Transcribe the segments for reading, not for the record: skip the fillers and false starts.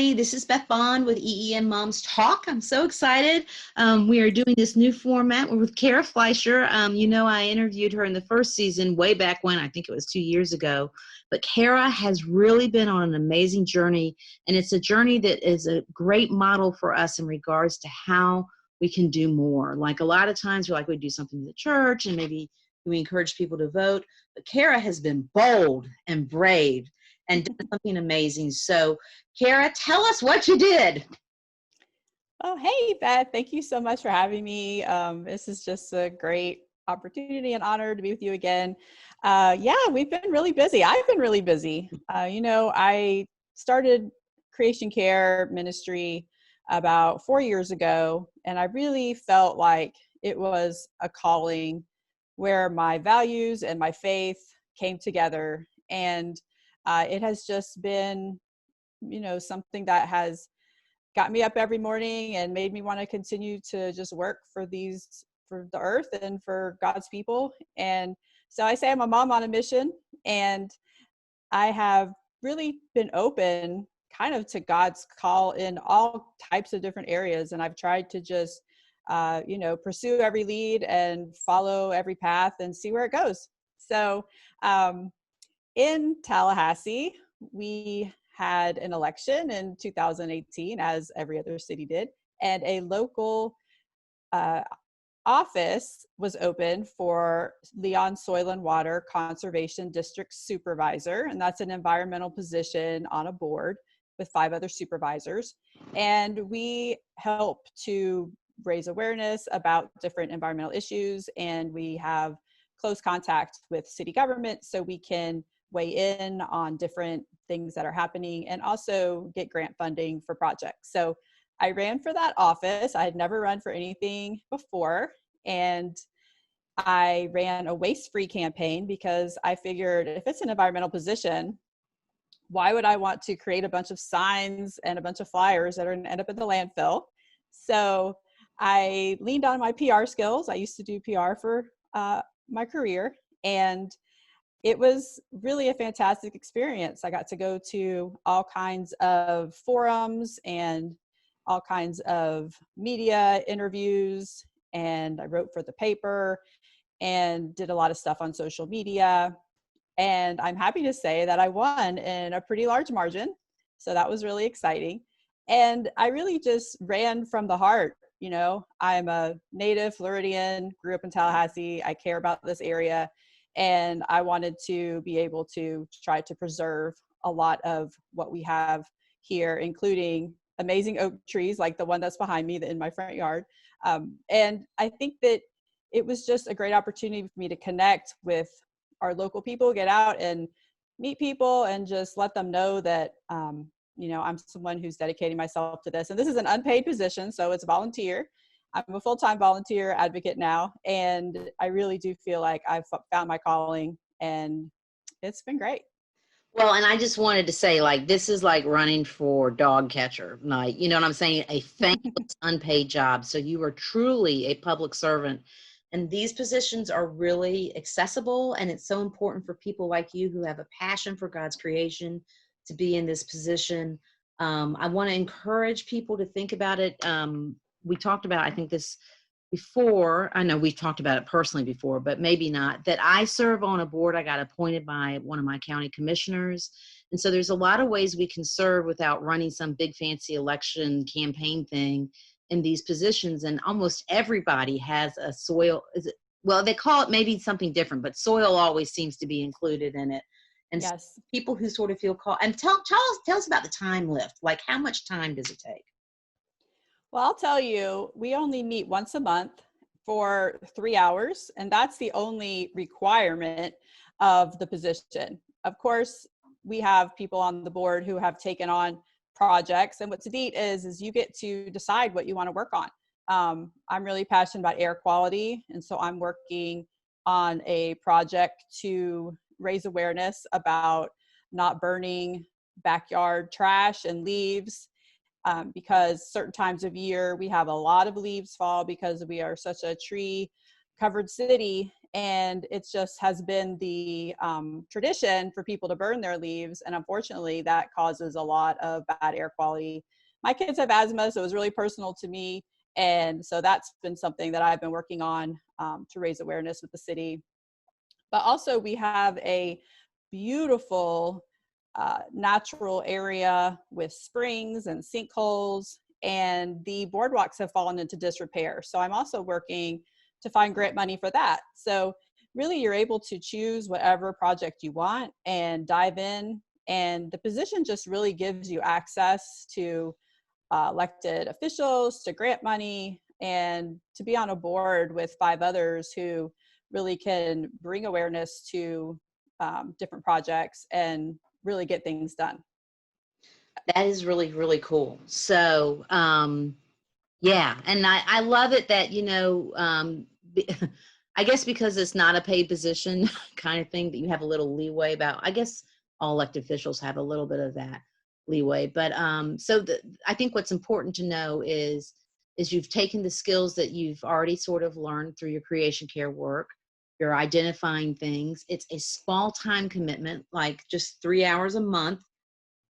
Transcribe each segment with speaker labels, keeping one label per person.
Speaker 1: everybody. This is Beth Bond with EEN Moms Talk. I'm so excited. We are doing this new format. We're with Cara Fleischer. I interviewed her in the first season way back when, I think it was 2 years ago. But Cara has really been on an amazing journey, and it's a journey that is a great model for us in regards to how we can do more. Like a lot of times we're like, we do something in the church and maybe we encourage people to vote. But Cara has been bold and brave and done something amazing. So, Cara, tell us what you did.
Speaker 2: Oh, hey, Beth. Thank you so much for having me. This is just a great opportunity and honor to be with you again. We've been really busy. I've been really busy. I started Creation Care Ministry about 4 years ago, and I really felt like it was a calling where my values and my faith came together. And it has just been, something that has got me up every morning and made me want to continue to just work for the earth and for God's people. And so I say I'm a mom on a mission, and I have really been open kind of to God's call in all types of different areas. And I've tried to just, pursue every lead and follow every path and see where it goes. So, in Tallahassee, we had an election in 2018, as every other city did, and a local office was open for Leon Soil and Water Conservation District Supervisor, and that's an environmental position on a board with 5 other supervisors. And we help to raise awareness about different environmental issues, and we have close contact with city government so we can weigh in on different things that are happening and also get grant funding for projects. So I ran for that office. I had never run for anything before, and I ran a waste-free campaign because I figured if it's an environmental position, why would I want to create a bunch of signs and a bunch of flyers that are going to end up in the landfill? So I leaned on my PR skills. I used to do PR for my career, and it was really a fantastic experience. I got to go to all kinds of forums and all kinds of media interviews, and I wrote for the paper and did a lot of stuff on social media. And I'm happy to say that I won in a pretty large margin. So that was really exciting. And I really just ran from the heart. I'm a native Floridian, grew up in Tallahassee. I care about this area. And I wanted to be able to try to preserve a lot of what we have here, including amazing oak trees like the one that's behind me in my front yard. And I think that it was just a great opportunity for me to connect with our local people, get out and meet people and just let them know that, I'm someone who's dedicating myself to this. And this is an unpaid position, so it's volunteer. I'm a full-time volunteer advocate now, and I really do feel like I've found my calling, and it's been great.
Speaker 1: Well, and I just wanted to say, this is like running for dog catcher night. You know what I'm saying? A thankless, unpaid job. So you are truly a public servant. And these positions are really accessible, and it's so important for people like you who have a passion for God's creation to be in this position. I want to encourage people to think about it. We talked about, I think this before, I know we've talked about it personally before, but maybe not, that I serve on a board. I got appointed by one of my county commissioners. And so there's a lot of ways we can serve without running some big fancy election campaign thing in these positions. And almost everybody has a soil, they call it maybe something different, but soil always seems to be included in it. And
Speaker 2: yes.
Speaker 1: So people who sort of feel called, and tell us about the time lift. Like, how much time does it take?
Speaker 2: Well, I'll tell you, we only meet once a month for 3 hours, and that's the only requirement of the position. Of course, we have people on the board who have taken on projects, and what's neat is you get to decide what you want to work on. I'm really passionate about air quality, and so I'm working on a project to raise awareness about not burning backyard trash and leaves. Because certain times of year we have a lot of leaves fall because we are such a tree covered city, And it just has been the tradition for people to burn their leaves. And unfortunately, that causes a lot of bad air quality. My kids have asthma, so it was really personal to me. And so that's been something that I've been working on to raise awareness with the city. But also, we have a beautiful natural area with springs and sinkholes, and the boardwalks have fallen into disrepair. So I'm also working to find grant money for that. So really, you're able to choose whatever project you want and dive in. And the position just really gives you access to elected officials, to grant money, and to be on a board with 5 others who really can bring awareness to different projects and really get things done.
Speaker 1: That is really, really cool. So, yeah, and I love it that, I guess because it's not a paid position kind of thing, that you have a little leeway about. I guess all elected officials have a little bit of that leeway. But I think what's important to know is you've taken the skills that you've already sort of learned through your creation care work. You're identifying things. It's a small time commitment, like just 3 hours a month.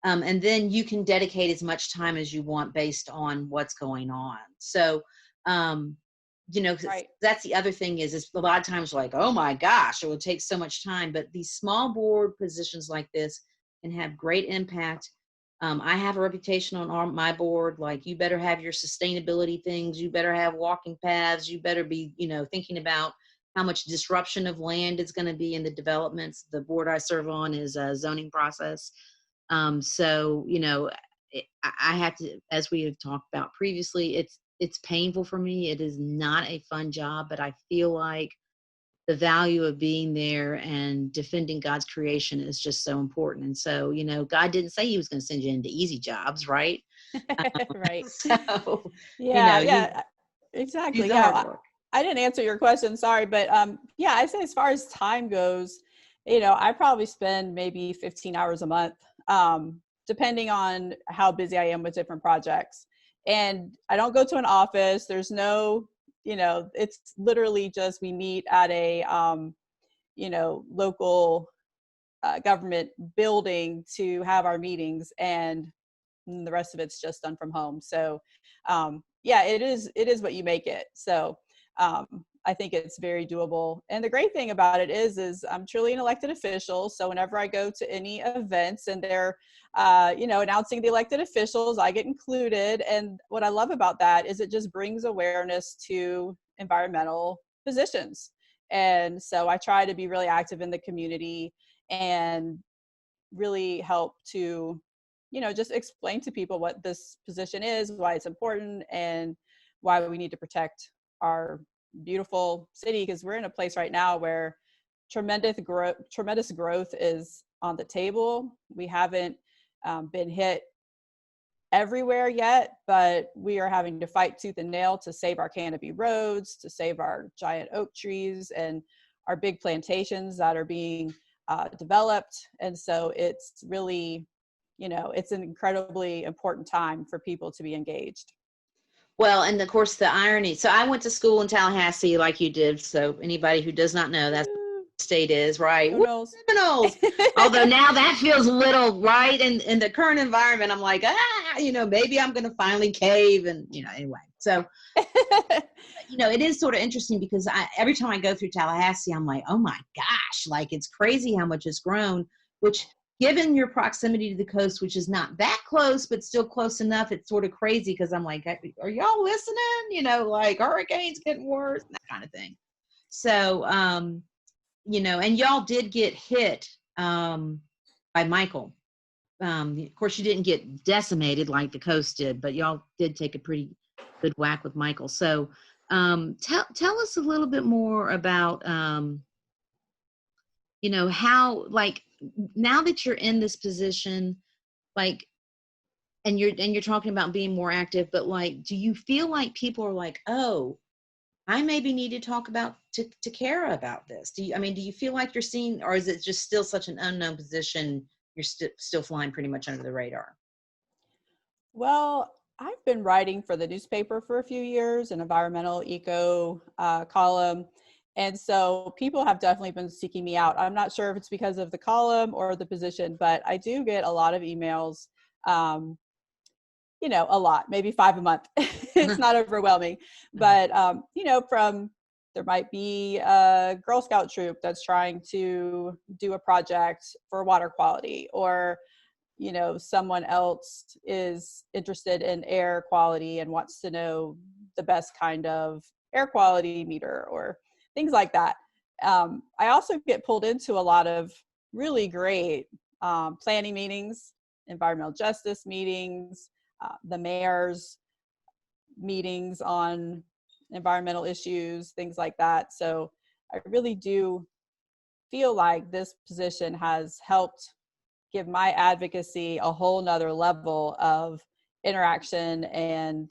Speaker 1: And then you can dedicate as much time as you want based on what's going on. So,
Speaker 2: Right.
Speaker 1: that's the other thing is a lot of times like, oh my gosh, it would take so much time. But these small board positions like this can have great impact. I have a reputation on my board. Like, you better have your sustainability things. You better have walking paths. You better be, thinking about how much disruption of land is going to be in the developments. The board I serve on is a zoning process. So, I have to, as we have talked about previously, it's painful for me. It is not a fun job, but I feel like the value of being there and defending God's creation is just so important. And so, God didn't say he was going to send you into easy jobs, right?
Speaker 2: Right.
Speaker 1: So,
Speaker 2: Yeah,
Speaker 1: do
Speaker 2: exactly.
Speaker 1: the hard
Speaker 2: Yeah.
Speaker 1: work.
Speaker 2: I didn't answer your question, sorry, but yeah, I say as far as time goes, I probably spend maybe 15 hours a month, depending on how busy I am with different projects. And I don't go to an office. There's no, it's literally just we meet at a, local government building to have our meetings, and the rest of it's just done from home. So yeah, it is what you make it. So I think it's very doable. And the great thing about it is I'm truly an elected official. So whenever I go to any events and they're announcing the elected officials, I get included. And what I love about that is it just brings awareness to environmental positions. And so I try to be really active in the community and really help to just explain to people what this position is, why it's important, and why we need to protect our beautiful city, because we're in a place right now where tremendous growth is on the table. We haven't been hit everywhere yet, but we are having to fight tooth and nail to save our canopy roads, to save our giant oak trees and our big plantations that are being developed. And so it's really, it's an incredibly important time for people to be engaged.
Speaker 1: Well, and of course the irony. So I went to school in Tallahassee like you did. So anybody who does not know, that's what the state is, right?
Speaker 2: Who
Speaker 1: Woo,
Speaker 2: knows?
Speaker 1: criminals. Although now that feels a little right in the current environment. I'm like, maybe I'm going to finally cave, and anyway. So it is sort of interesting because every time I go through Tallahassee, I'm like, oh my gosh, like it's crazy how much it's grown, which given your proximity to the coast, which is not that close, but still close enough, it's sort of crazy because I'm like, are y'all listening? Like hurricanes getting worse, that kind of thing. So, and y'all did get hit by Michael. Of course, you didn't get decimated like the coast did, but y'all did take a pretty good whack with Michael. So tell us a little bit more about, how, like, now that you're in this position, like, and you're talking about being more active, but like, do you feel like people are like, oh, I maybe need to talk to Cara about this? Do you feel like you're seeing, or is it just still such an unknown position? You're still flying pretty much under the radar.
Speaker 2: Well, I've been writing for the newspaper for a few years, an environmental eco column. And so people have definitely been seeking me out. I'm not sure if it's because of the column or the position, but I do get a lot of emails, a lot, maybe 5 a month. It's not overwhelming, but, there might be a Girl Scout troop that's trying to do a project for water quality, or, someone else is interested in air quality and wants to know the best kind of air quality meter or things like that. I also get pulled into a lot of really great planning meetings, environmental justice meetings, the mayor's meetings on environmental issues, things like that. So I really do feel like this position has helped give my advocacy a whole nother level of interaction and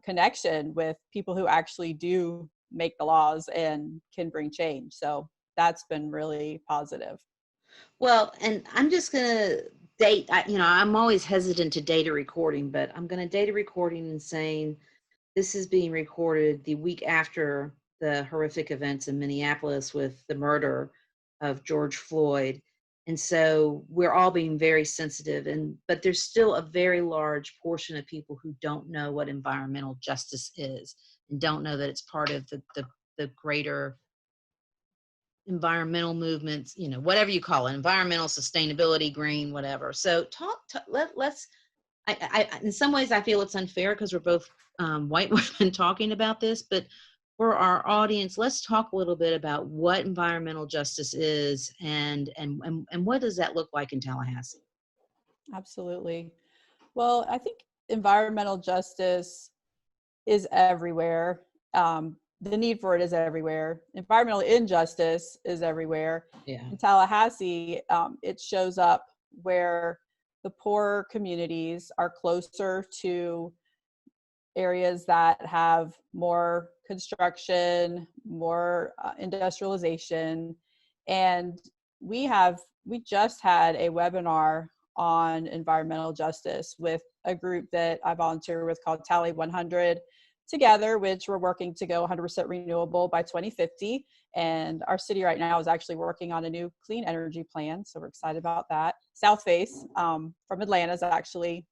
Speaker 2: connection with people who actually do make the laws and can bring change. So that's been really positive.
Speaker 1: Well, and I'm just going to date, I'm always hesitant to date a recording, but I'm going to date a recording and saying this is being recorded the week after the horrific events in Minneapolis with the murder of George Floyd. And so we're all being very sensitive, but there's still a very large portion of people who don't know what environmental justice is and don't know that it's part of the greater environmental movements, whatever you call it, environmental sustainability, green, whatever. So let's, in some ways I feel it's unfair because we're both white women talking about this, but for our audience, let's talk a little bit about what environmental justice is and what does that look like in Tallahassee?
Speaker 2: Absolutely. Well, I think environmental justice is everywhere. The need for it is everywhere. Environmental injustice is everywhere.
Speaker 1: Yeah.
Speaker 2: In Tallahassee, it shows up where the poorer communities are closer to areas that have more construction, more industrialization. And we just had a webinar on environmental justice with a group that I volunteer with called Tally 100 together, which we're working to go 100% renewable by 2050. And our city right now is actually working on a new clean energy plan. So we're excited about that. South Face from Atlanta is actually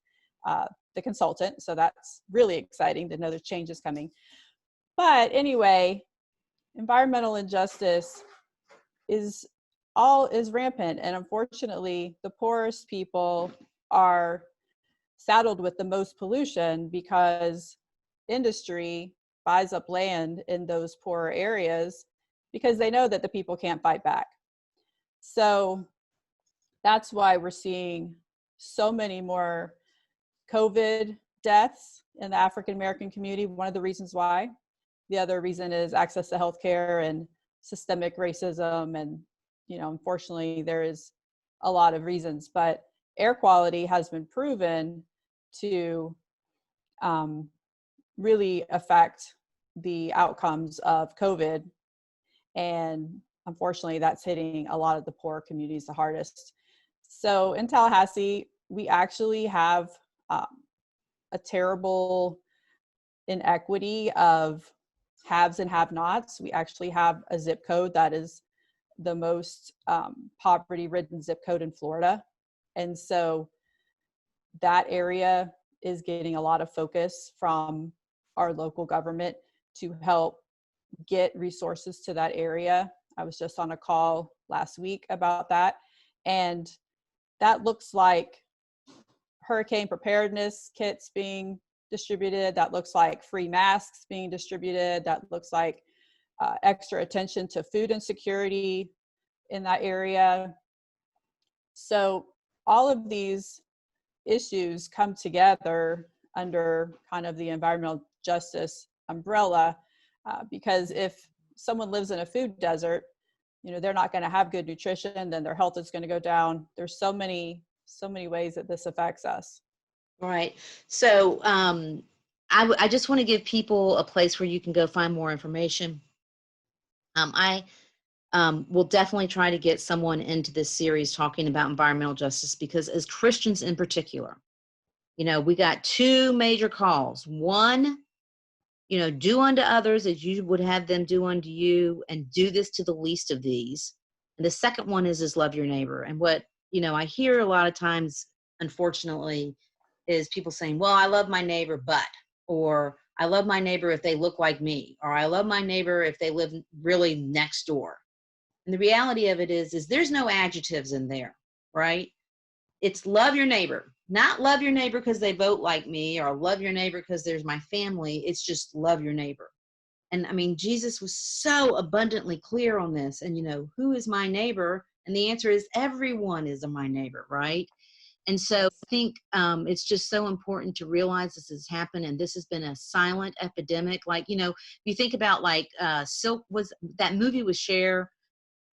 Speaker 2: the consultant. So that's really exciting to know there's changes coming. But anyway, environmental injustice is rampant. And unfortunately, the poorest people are saddled with the most pollution because industry buys up land in those poorer areas because they know that the people can't fight back. So that's why we're seeing so many more COVID deaths in the African American community. One of the reasons why. The other reason is access to healthcare and systemic racism. And, unfortunately, there is a lot of reasons. But air quality has been proven to really affect the outcomes of COVID. And unfortunately, that's hitting a lot of the poor communities the hardest. So in Tallahassee, we actually have a terrible inequity of haves and have-nots. We actually have a zip code that is the most poverty-ridden zip code in Florida. And so that area is getting a lot of focus from our local government to help get resources to that area. I was just on a call last week about that. And that looks like hurricane preparedness kits being distributed. That looks like free masks being distributed. That looks like extra attention to food insecurity in that area. So all of these issues come together under kind of the environmental justice umbrella, because if someone lives in a food desert, they're not going to have good nutrition, then their health is going to go down. There's so many ways that this affects us.
Speaker 1: Right. So I just want to give people a place where you can go find more information. I will definitely try to get someone into this series talking about environmental justice, because as Christians in particular, we got two major calls. One do unto others as you would have them do unto you, and do this to the least of these. And the second one is love your neighbor. And what, I hear a lot of times, unfortunately, is people saying, well, I love my neighbor, or I love my neighbor if they look like me, or I love my neighbor if they live really next door. And the reality of it is there's no adjectives in there, right? It's love your neighbor, not love your neighbor because they vote like me, or love your neighbor because there's my family. It's just love your neighbor. And I mean, Jesus was so abundantly clear on this. And, who is my neighbor? And the answer is everyone is my neighbor, right? And so I think it's just so important to realize this has happened, and this has been a silent epidemic. Like, you think about like that movie with Cher,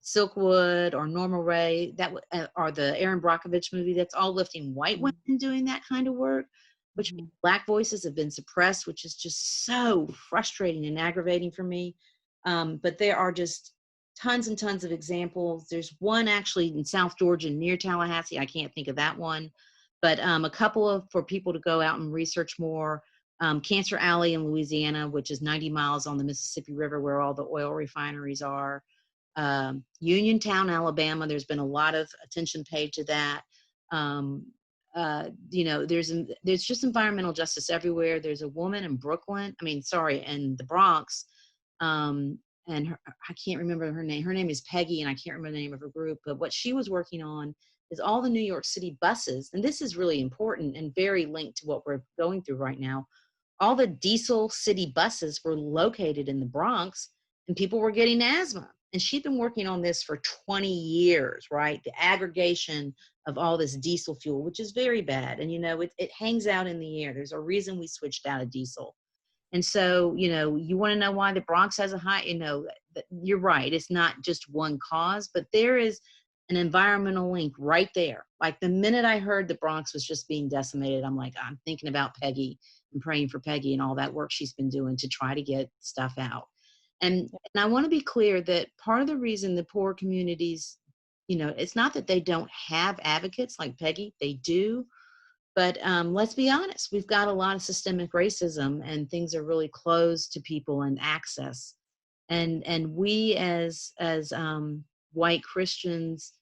Speaker 1: Silkwood, or Norma Ray, or the Aaron Brockovich movie, that's all lifting white women doing that kind of work, which means Black voices have been suppressed, which is just so frustrating and aggravating for me. But there are just tons and tons of examples. There's one actually in South Georgia near Tallahassee. I can't think of that one, but a couple for people to go out and research more. Cancer Alley in Louisiana, which is 90 miles on the Mississippi River where all the oil refineries are. Uniontown, Alabama, there's been a lot of attention paid to that. There's just environmental justice everywhere. There's a woman in in the Bronx, and I can't remember her name. Her name is Peggy, and I can't remember the name of her group, but what she was working on is all the New York City buses, and this is really important and very linked to what we're going through right now. All the diesel city buses were located in the Bronx, and people were getting asthma. And she'd been working on this for 20 years, right? The aggregation of all this diesel fuel, which is very bad. And, it hangs out in the air. There's a reason we switched out of diesel. And so, you want to know why the Bronx has a high, you're right. It's not just one cause, but there is an environmental link right there. Like the minute I heard the Bronx was just being decimated, I'm like, I'm thinking about Peggy and praying for Peggy and all that work she's been doing to try to get stuff out. And I want to be clear that part of the reason the poor communities, it's not that they don't have advocates like Peggy, they do. But let's be honest, we've got a lot of systemic racism, and things are really closed to people and access. And we as white Christians,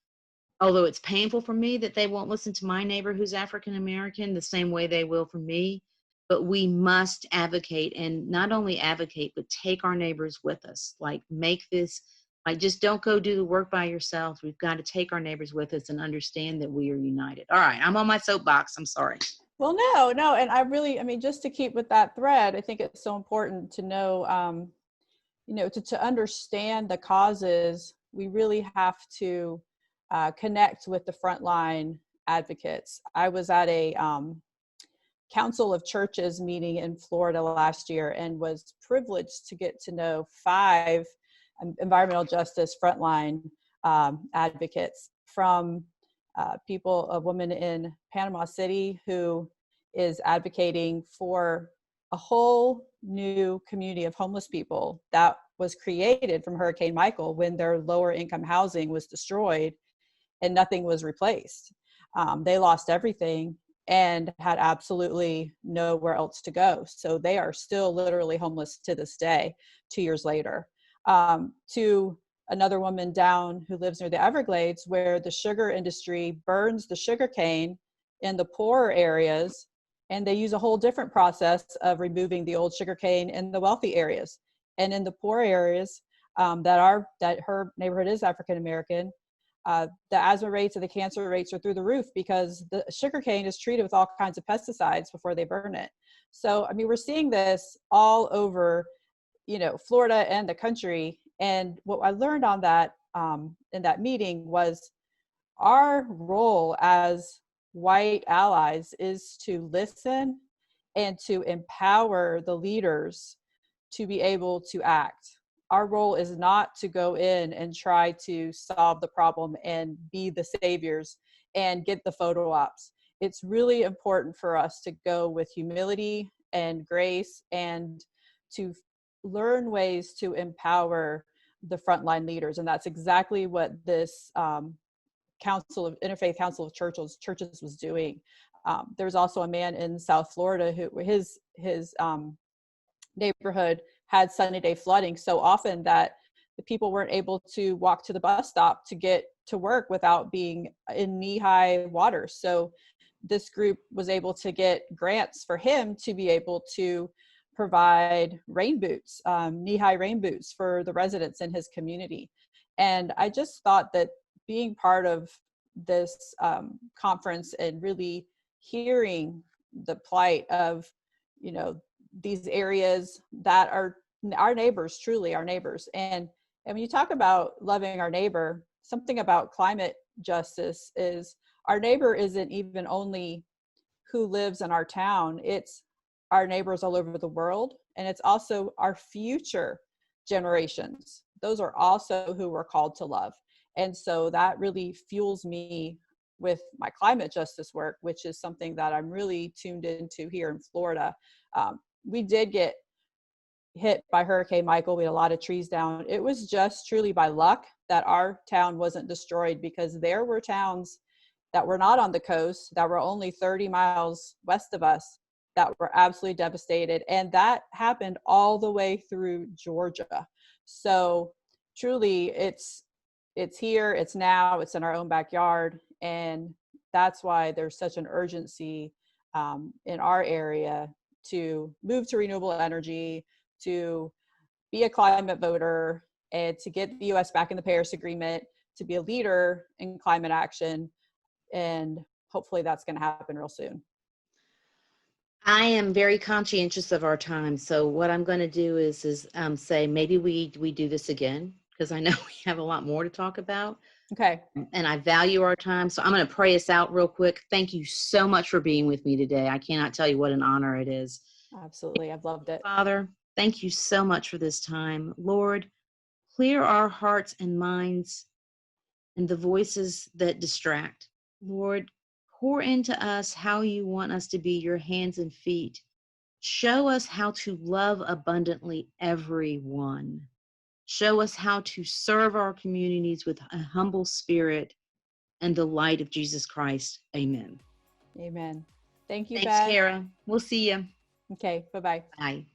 Speaker 1: although it's painful for me that they won't listen to my neighbor who's African American the same way they will for me, but we must advocate, and not only advocate, but take our neighbors with us. Like make this, like just don't go do the work by yourself. We've got to take our neighbors with us and understand that we are united. All right, I'm on my soapbox. I'm sorry.
Speaker 2: Well, no. And just to keep with that thread, I think it's so important to know, to understand the causes, we really have to connect with the frontline advocates. I was at a Council of Churches meeting in Florida last year and was privileged to get to know 5 environmental justice frontline advocates, from a woman in Panama City who is advocating for a whole new community of homeless people that was created from Hurricane Michael when their lower income housing was destroyed and nothing was replaced. They lost everything and had absolutely nowhere else to go. So they are still literally homeless to this day, 2 years later. To another woman down who lives near the Everglades, where the sugar industry burns the sugar cane in the poorer areas, and they use a whole different process of removing the old sugar cane in the wealthy areas. And in the poor areas that her neighborhood is African American, the asthma rates and the cancer rates are through the roof because the sugarcane is treated with all kinds of pesticides before they burn it. So, we're seeing this all over, Florida and the country. And what I learned on that, in that meeting, was our role as white allies is to listen and to empower the leaders to be able to act. Our role is not to go in and try to solve the problem and be the saviors and get the photo ops. It's really important for us to go with humility and grace and to learn ways to empower the frontline leaders. And that's exactly what this Interfaith Council of Churches was doing. There's also a man in South Florida who his neighborhood had sunny day flooding so often that the people weren't able to walk to the bus stop to get to work without being in knee-high water. So this group was able to get grants for him to be able to provide rain boots, knee-high rain boots for the residents in his community. And I just thought that being part of this conference and really hearing the plight of, you know, these areas that are our neighbors, truly our neighbors. And when you talk about loving our neighbor, something about climate justice is our neighbor isn't even only who lives in our town, it's our neighbors all over the world. And it's also our future generations. Those are also who we're called to love. And so that really fuels me with my climate justice work, which is something that I'm really tuned into here in Florida. We did get hit by Hurricane Michael. We had a lot of trees down. It was just truly by luck that our town wasn't destroyed, because there were towns that were not on the coast, that were only 30 miles west of us, that were absolutely devastated. And that happened all the way through Georgia. So truly it's here, it's now, it's in our own backyard. And that's why there's such an urgency in our area to move to renewable energy, to be a climate voter, and to get the US back in the Paris Agreement, to be a leader in climate action. And hopefully that's going to happen real soon.
Speaker 1: I am very conscientious of our time. So what I'm going to do is say maybe we do this again, because I know we have a lot more to talk about.
Speaker 2: Okay.
Speaker 1: And I value our time. So I'm going to pray us out real quick. Thank you so much for being with me today. I cannot tell you what an honor it is.
Speaker 2: Absolutely. I've loved it.
Speaker 1: Father, thank you so much for this time. Lord, clear our hearts and minds and the voices that distract. Lord, pour into us how you want us to be your hands and feet. Show us how to love abundantly everyone. Show us how to serve our communities with a humble spirit and the light of Jesus Christ. Amen.
Speaker 2: Amen. Thank you,
Speaker 1: Thanks,
Speaker 2: Beth.
Speaker 1: Cara. We'll see you.
Speaker 2: Okay. Bye-bye.
Speaker 1: Bye.